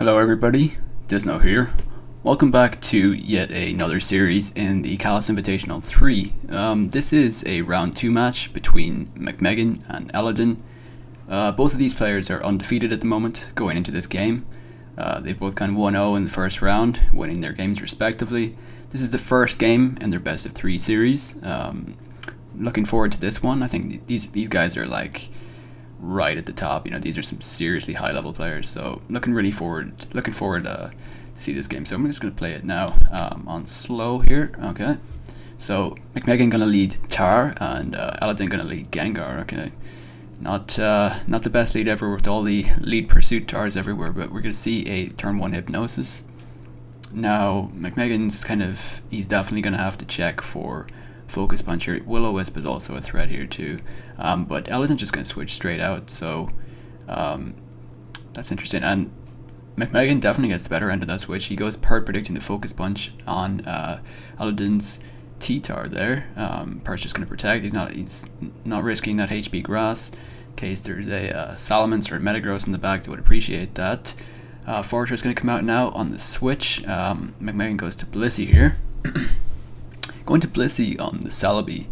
Hello everybody, Dizno here. Welcome back to yet another series in the CALLOUS Invitational 3. This is a round 2 match between McMegan and Elodin. Both of these players are undefeated at the moment going into this game. They've both gone 1-0 in the first round, winning their games respectively. This is the first game in their best of 3 series. Looking forward to this one. I think these guys are like right at the top. You know, these are some seriously high level players, so looking forward to see this game. So I'm just going to play it now on slow here. Okay, so McMegan gonna lead Tar and Elodin gonna lead Gengar. Okay, not the best lead ever with all the lead pursuit Tars everywhere, but we're gonna see a turn 1 hypnosis. Now McMegan's he's definitely gonna have to check for Focus Punch here. Will-O-Wisp is also a threat here too, but Elodin's just going to switch straight out, so that's interesting. And McMegan definitely gets the better end of that switch. He goes Pert predicting the Focus Punch on Elodin's T-Tar there. Pert's just going to protect. He's not risking that HP Grass in case there's a Salamence or a Metagross in the back that would appreciate that. Forester is going to come out now on the switch. McMegan goes to Blissey here. Going to Blissey on the Celebi.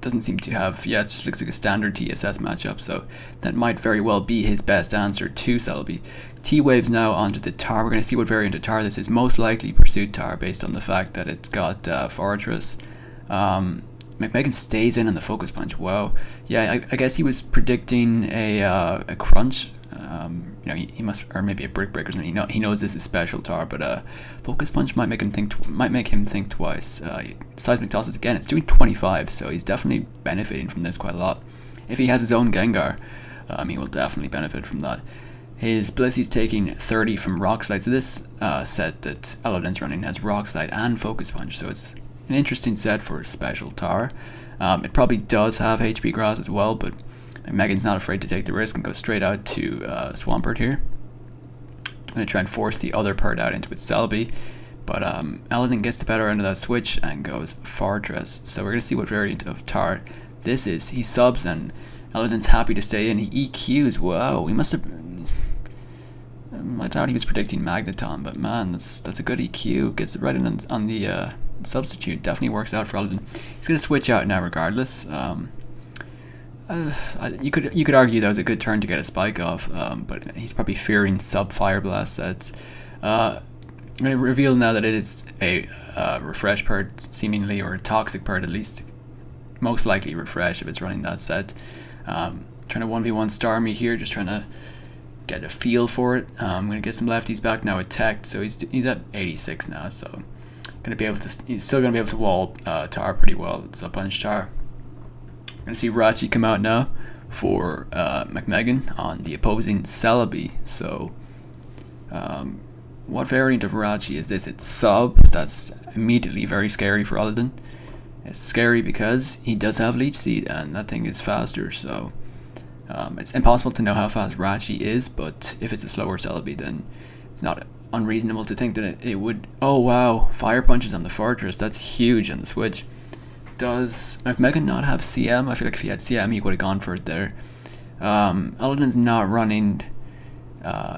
Doesn't seem to have, it just looks like a standard TSS matchup, so that might very well be his best answer to Celebi. T-Waves now onto the Tar. We're going to see what variant of Tar this is. Most likely Pursuit Tar based on the fact that it's got Fortress. McMegan stays in on the Focus Punch. Wow. Yeah, I guess he was predicting a Crunch. He must, or maybe a Brick Breaker or something. He knows this is special Tar, but Focus Punch might make him think twice. Seismic Tosses again. It's doing 25, so he's definitely benefiting from this quite a lot. If he has his own Gengar, he will definitely benefit from that. His Blissey's taking 30 from Rock Slide, so this set that Elodin's running has Rock Slide and Focus Punch, so it's an interesting set for special Tar. It probably does have HP Grass as well, but Megan's not afraid to take the risk and go straight out to Swampert here. I'm going to try and force the other Pert out into its Celebi, but Elodin gets the better end of that switch and goes Fortress. So we're going to see what variant of Tar this is. He subs and Elodin's happy to stay in. He EQs. Wow, he must have... I doubt he was predicting Magneton, but man, that's a good EQ. Gets it right in on the substitute. Definitely works out for Elodin. He's going to switch out now regardless. You could argue that was a good turn to get a spike off, but he's probably fearing sub Fire Blast sets. I'm going to reveal now that it is a Refresh Pert, seemingly, or a Toxic Pert at least. Most likely Refresh if it's running that set. Trying to 1v1 Starmie here, just trying to get a feel for it. I'm going to get some lefties back now with Tech, so he's at 86 now, so he's still going to be able to wall Tar pretty well. Sub Punch Tar. We're going to see Rachi come out now for McMegan on the opposing Celebi. So, what variant of Rachi is this? It's Sub. That's immediately very scary for Elodin. It's scary because he does have Leech Seed, and that thing is faster. So, it's impossible to know how fast Rachi is, but if it's a slower Celebi, then it's not unreasonable to think that it would... Oh, wow. Fire Punches on the Fortress. That's huge on the switch. Does McMegan not have CM? I feel like if he had CM, he would have gone for it there. Elodin's not running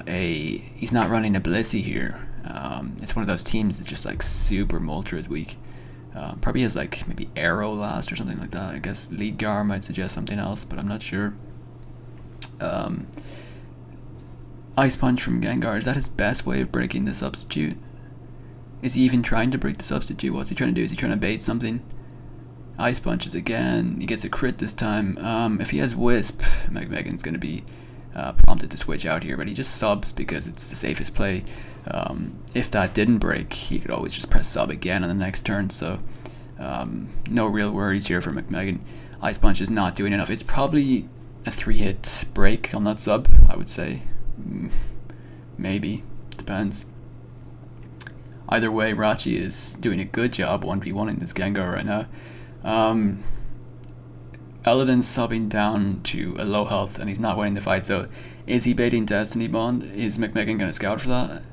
he's not running a Blissey here. It's one of those teams that's just like super Moltres weak. Probably has like maybe Arrow last or something like that. I guess Lead Gar might suggest something else, but I'm not sure. Ice Punch from Gengar, is that his best way of breaking the substitute? Is he even trying to break the substitute? What's he trying to do? Is he trying to bait something? Ice Punches again. He gets a crit this time. If he has Wisp, McMegan's going to be prompted to switch out here, but he just subs because it's the safest play. If that didn't break, he could always just press sub again on the next turn, so no real worries here for McMegan. Ice Punch is not doing enough. It's probably a 3-hit break on that sub, I would say. Maybe. Depends. Either way, Rachi is doing a good job 1v1 in this Gengar right now. Elodin's subbing down to a low health and he's not winning the fight, so is he baiting Destiny Bond? Is McMegan going to scout for that?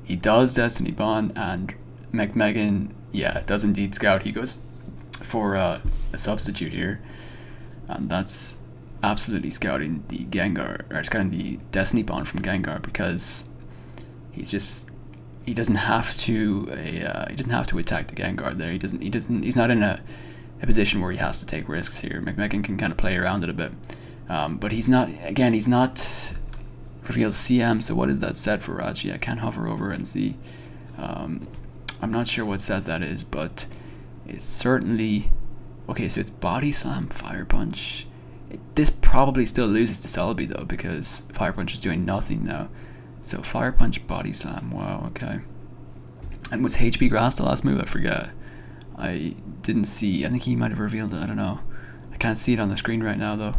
He does Destiny Bond, and McMegan, does indeed scout. He goes for a substitute here, and that's absolutely scouting the Gengar, or scouting the Destiny Bond from Gengar, because he doesn't have to attack the Gengar there. He's not in a position where he has to take risks here. McMegan can kind of play around it a bit, but he's not revealed CM. So what is that set for Rachi? I can't hover over and see. I'm not sure what set that is, but it's certainly okay. So it's Body Slam, Fire Punch. This probably still loses to Celebi though, because Fire Punch is doing nothing now. So Fire Punch, Body Slam. Wow. Okay. And was HP Grass the last move? I forget. I didn't see. I think he might have revealed it. I don't know. I can't see it on the screen right now though.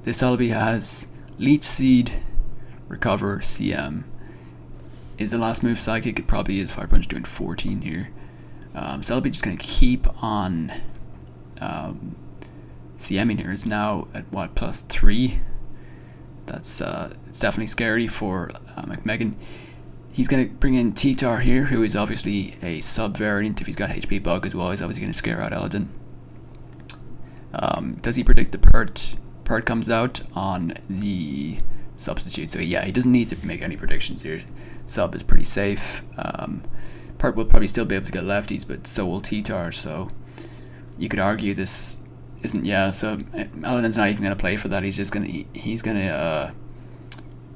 This Celebi has Leech Seed, Recover, CM. Is the last move Psychic? It probably is. Fire Punch doing 14 here. Celebi just going to keep on CMing here. It's now at what, +3? That's it's definitely scary for McMegan. He's going to bring in T-Tar here, who is obviously a sub-variant. If he's got HP Bug as well, he's obviously going to scare out Elodin. Does he predict the Pert? Pert comes out on the substitute, so yeah, he doesn't need to make any predictions here. Sub is pretty safe. Pert will probably still be able to get lefties, but so will T-Tar, so you could argue this isn't, yeah, so Elodin's not even going to play for that.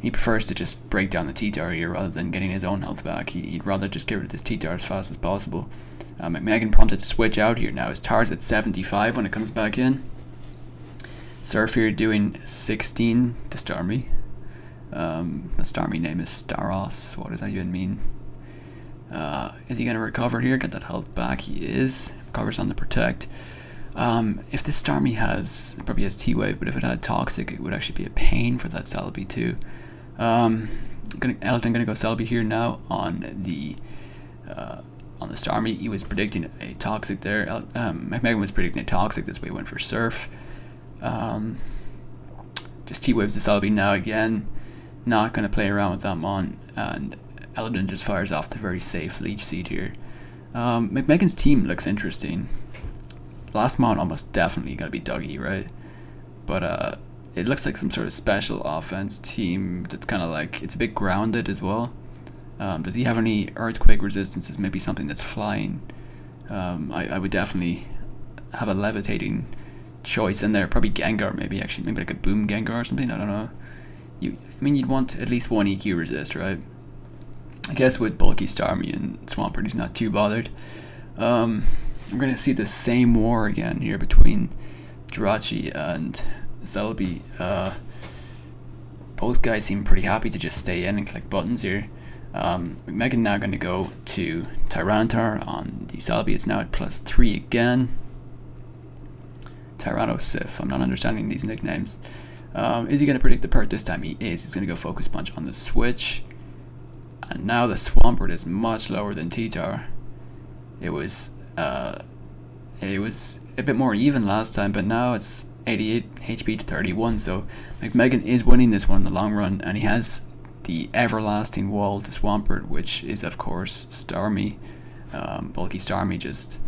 He prefers to just break down the T-Tar here rather than getting his own health back. He'd rather just get rid of this T-Tar as fast as possible. McMegan prompted to switch out here now. His Tar's at 75 when it comes back in. Surf here doing 16 to Starmie. The Starmie name is Staros. What does that even mean? Is he going to recover here? Get that health back? He is. Recovers on the Protect. If this Starmie probably has T-Wave, but if it had Toxic, it would actually be a pain for that Celebi too. Elodin gonna go Celebi here now on the Starmie. He was predicting a Toxic there. McMegan was predicting a Toxic. This way he went for Surf. Just T-Waves the Celebi now again. Not gonna play around with that Mon, and Elodin just fires off the very safe Leech Seed here. McMegan's team looks interesting. Last Mon almost definitely gotta be Dougie, right? But it looks like some sort of special offense team that's kind of like, it's a bit grounded as well. Does he have any earthquake resistances? Maybe something that's flying. I would definitely have a levitating choice in there. Probably Gengar, maybe like a Boom Gengar or something. I don't know. You'd want at least one EQ resist, right? I guess with bulky Starmie and Swampert, he's not too bothered. We're going to see the same war again here between Jirachi and Celebi. Both guys seem pretty happy to just stay in and click buttons here. McMegan now going to go to Tyranitar on the Celebi. It's now at +3 again. Tyrannosif. I'm not understanding these nicknames. Is he going to predict the Pert this time? He is. He's going to go Focus Punch on the switch. And now the Swampert is much lower than T-Tar. It was a bit more even last time, but now it's 88 HP to 31, so McMegan is winning this one in the long run, and he has the everlasting wall to Swampert, which is of course Starmie. Bulky Starmie just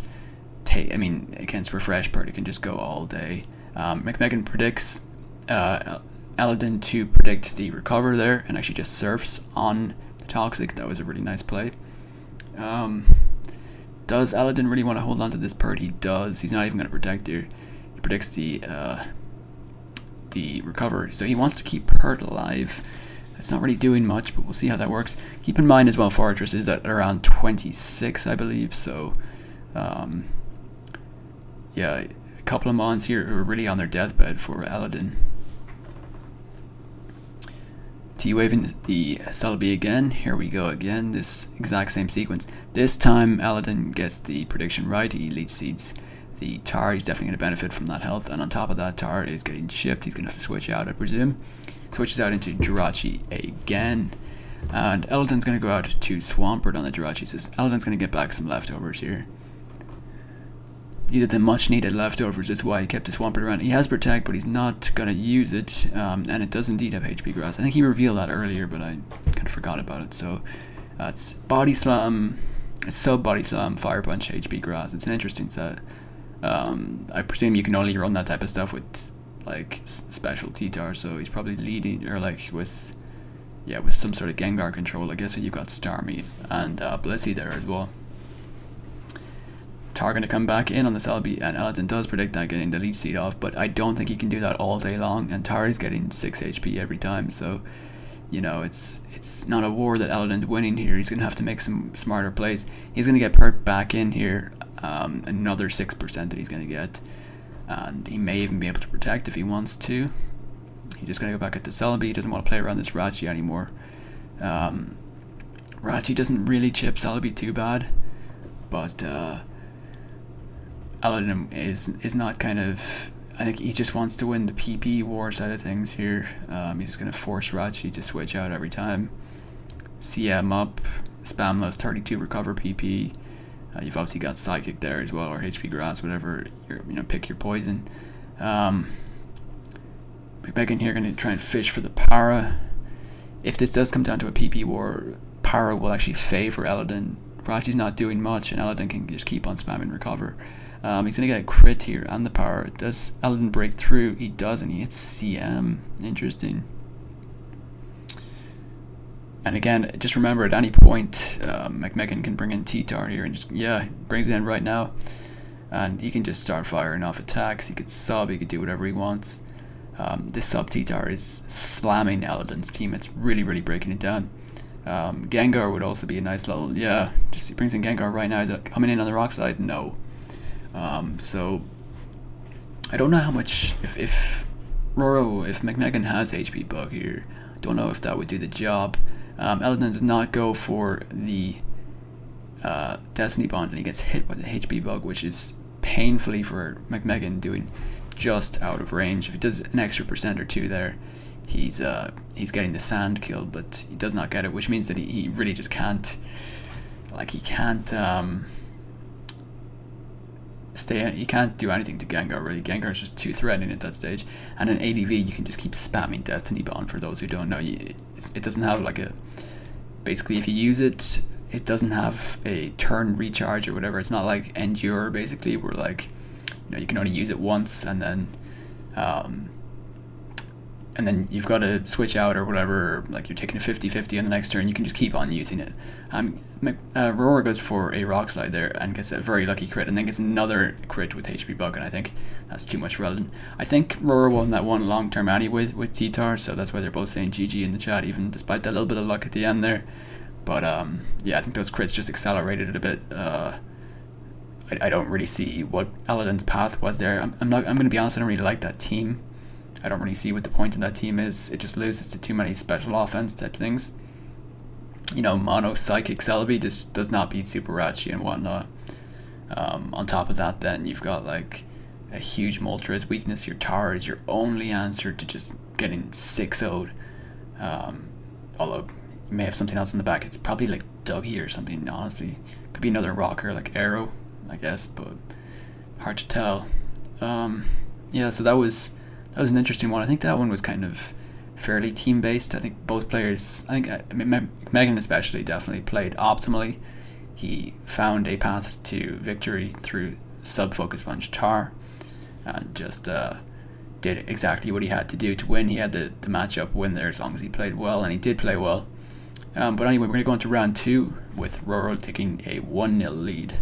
against Refresh Pert, it can just go all day. McMegan predicts Elodin to predict the Recover there, and actually just surfs on the Toxic. That was a really nice play. Does Elodin really want to hold on to this Pert? He does. He's not even going to protect here. He predicts the Recover. So he wants to keep Pert alive. It's not really doing much, but we'll see how that works. Keep in mind as well, Fortress is at around 26, I believe. So, yeah, a couple of Mons here who are really on their deathbed for Elodin. T-waving the Celebi again. Here we go again. This exact same sequence. This time Elodin gets the prediction right. He Leech Seeds the Tar. He's definitely going to benefit from that health. And on top of that, Tar is getting shipped. He's going to have to switch out, I presume. Switches out into Jirachi again. And Elodin's going to go out to Swampert on the Jirachi. So Elodin's going to get back some leftovers here. Either the much needed leftovers is why he kept the Swampert around. He has Protect, but he's not going to use it. And it does indeed have HP Grass. I think he revealed that earlier, but I kind of forgot about it. So it's Body Slam, Sub Body Slam, Fire Punch, HP Grass. It's an interesting set. I presume you can only run that type of stuff with like special T-Tar, so he's probably leading, or like with some sort of Gengar control. I guess. So you've got Starmie and Blissey there as well. Tar going to come back in on the Celebi, and Elodin does predict that getting the Leech Seed off, but I don't think he can do that all day long, and Tar is getting 6 HP every time, so you know, it's not a war that Elodin's winning here. He's going to have to make some smarter plays. He's going to get Pert back in here, another 6% that he's going to get, and he may even be able to protect if he wants to. He's just going to go back at the Celebi. He doesn't want to play around this Rachi anymore. Rachi doesn't really chip Celebi too bad, but Elodin is not kind of... I think he just wants to win the PP war side of things here. He's just going to force Rachi to switch out every time. CM up, spam those 32 recover PP. You've obviously got Psychic there as well, or HP Grass, whatever. Pick your poison. McMegan here going to try and fish for the Para. If this does come down to a PP war, Para will actually favor Elodin. Rachi's not doing much, and Elodin can just keep on spamming recover. He's going to get a crit here and the power. Does Elodin break through? He does, and he hits CM. Interesting. And again, just remember at any point, McMegan can bring in T-Tar here and just, brings it in right now. And he can just start firing off attacks. He could sub, he could do whatever he wants. This sub T-Tar is slamming Elodin's team. It's really, really breaking it down. Gengar would also be a nice little, just he brings in Gengar right now. Is it coming in on the rock side? No. So I don't know how much, if McMegan has HP bug here, I don't know if that would do the job. Elodin does not go for the Destiny Bond, and he gets hit by the HP bug, which is painfully for McMegan doing just out of range. If he does an extra % or 2 there, he's getting the sand kill, but he does not get it, which means that he really just can't, he can't do anything to Gengar really. Gengar is just too threatening at that stage, and in ADV you can just keep spamming Destiny Bond. For those who don't know, it doesn't have like a, basically if you use it, it doesn't have a turn recharge or whatever. It's not like Endure basically, where like, you can only use it once and then you've got to switch out or whatever, like you're taking a 50-50 on the next turn. You can just keep on using it. Roro goes for a rock slide there and gets a very lucky crit, and then gets another crit with HP bug, and I think that's too much for Elodin. I think Roro won that one long term anyway with T-Tar, so that's why they're both saying GG in the chat, even despite that little bit of luck at the end there. But I think those crits just accelerated it a bit. I don't really see what Elodin's path was there. I'm going to be honest, I don't really like that team. I don't really see what the point of that team is. It just loses to too many special offense type things. Mono Psychic Celebi just does not beat Super Rachi and whatnot. On top of that, then you've got like a huge Moltres weakness. Your Tar is your only answer to just getting 6-0'd. Although you may have something else in the back. It's probably like Dougie or something, honestly. Could be another rocker like Arrow, I guess, but hard to tell. So that was an interesting one. I think that one was kind of fairly team-based. I think both players, Megan especially, definitely played optimally. He found a path to victory through sub-focus sponge Tar, and just did exactly what he had to do to win. He had the matchup win there as long as he played well, and he did play well. But anyway, we're going to go into round 2 with Roro taking a 1-0 lead.